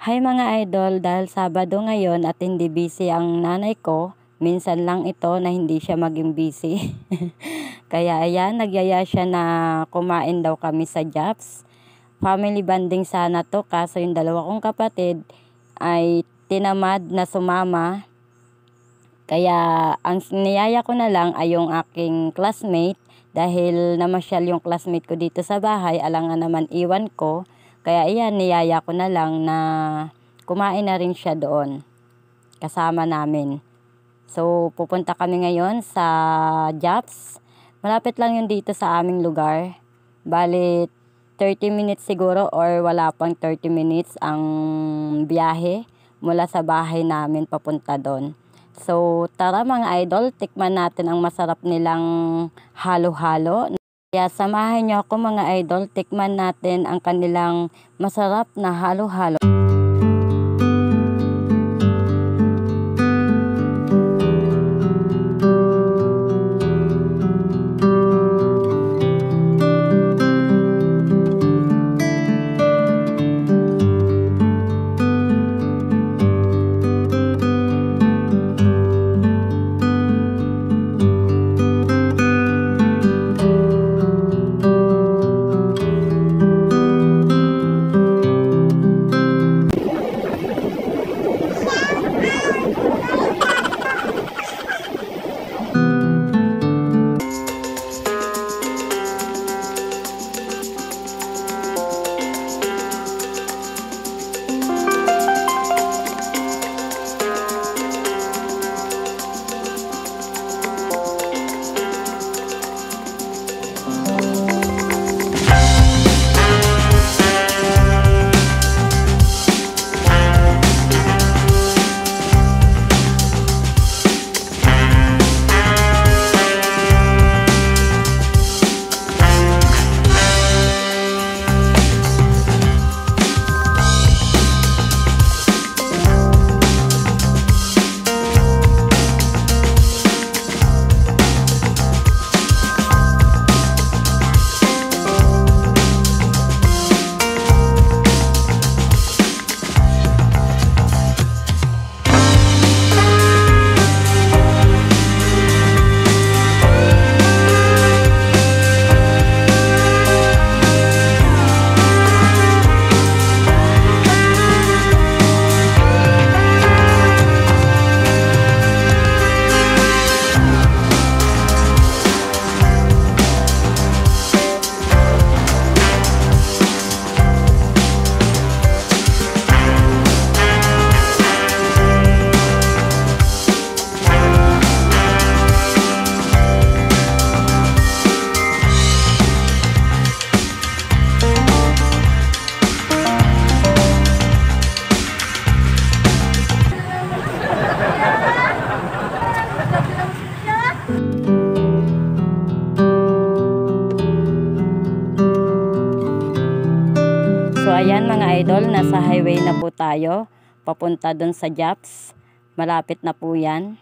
Hi mga idol, dahil Sabado ngayon at hindi busy ang nanay ko, minsan lang ito na hindi siya maging busy. Kaya ayan, nagyaya siya na kumain daw kami sa Japs. Family bonding sana to, kaso yung dalawa kong kapatid ay tinamad na sumama. Kaya ang niyaya ko na lang ay yung aking classmate, dahil namasyal yung classmate ko dito sa bahay, alangan naman iwan ko. Kaya ayan, niyaya ko na lang na kumain na rin siya doon kasama namin. So pupunta kami ngayon sa Japs. Malapit lang yun dito sa aming lugar. Bali 30 minutes siguro or wala pang 30 minutes ang biyahe mula sa bahay namin papunta doon. So tara mga idol, tikman natin ang masarap nilang halo-halo. Kaya samahan niyo ako mga idol, tikman natin ang kanilang masarap na halo-halo. So ayan mga idol, nasa highway na po tayo papunta doon sa Japs. Malapit na po yan.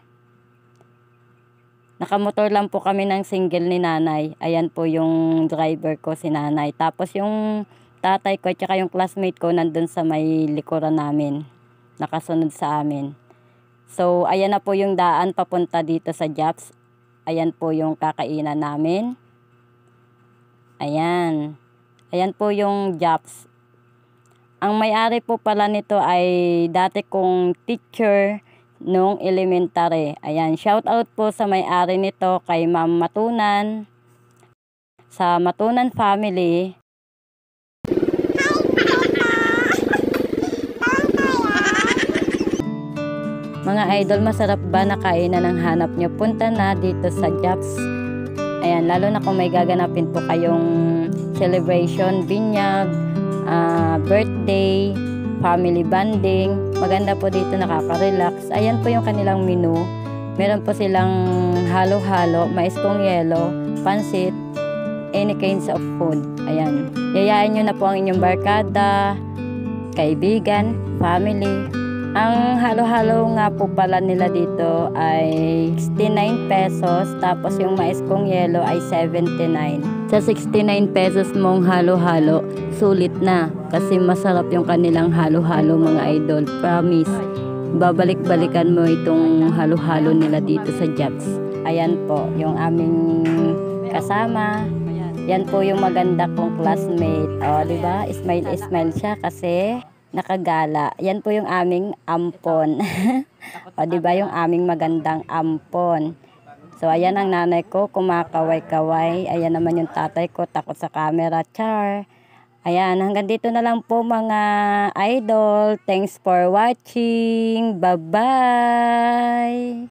Nakamotor lang po kami ng single ni nanay. Ayan po yung driver ko, si nanay. Tapos yung tatay ko at saka yung classmate ko nandun sa may likuran namin, nakasunod sa amin. So ayan na po yung daan papunta dito sa Japs. Ayan po yung kakainan namin. Ayan. Ayan po yung Japs. Ang may-ari po pala nito ay dati kong teacher nung elementary. Ayan, shout out po sa may-ari nito kay Ma'am Matunan, sa Matunan family. Mga idol, masarap ba na kainan ang hanap nyo? Punta na dito sa Japs. Ayan, lalo na kung may gaganapin po kayong celebration, binyag, birthday, family bonding. Maganda po dito, nakaka-relax. Ayan po yung kanilang menu. Meron po silang halo-halo, mais kong yelo, pansit, any kinds of food. Ayan. Yayain nyo na po ang inyong barkada, kaibigan, family. Ang halo-halo nga po pala nila dito ay 69 pesos. Tapos yung mais kong yelo ay 79. Sa 69 pesos mong halo-halo, sulit na. Kasi masarap yung kanilang halo-halo mga idol. Promise. Babalik-balikan mo itong halo-halo nila dito sa Japs. Ayan po, yung aming kasama. Yan po yung maganda kong classmate. O, di ba? Smile siya kasi nakagala. Yan po yung aming ampon. O, di ba yung aming magandang ampon. So, ayan ang nanay ko, kumakaway-kaway. Ayan naman yung tatay ko, takot sa camera, char. Ayan, hanggang dito na lang po mga idol. Thanks for watching. Bye-bye!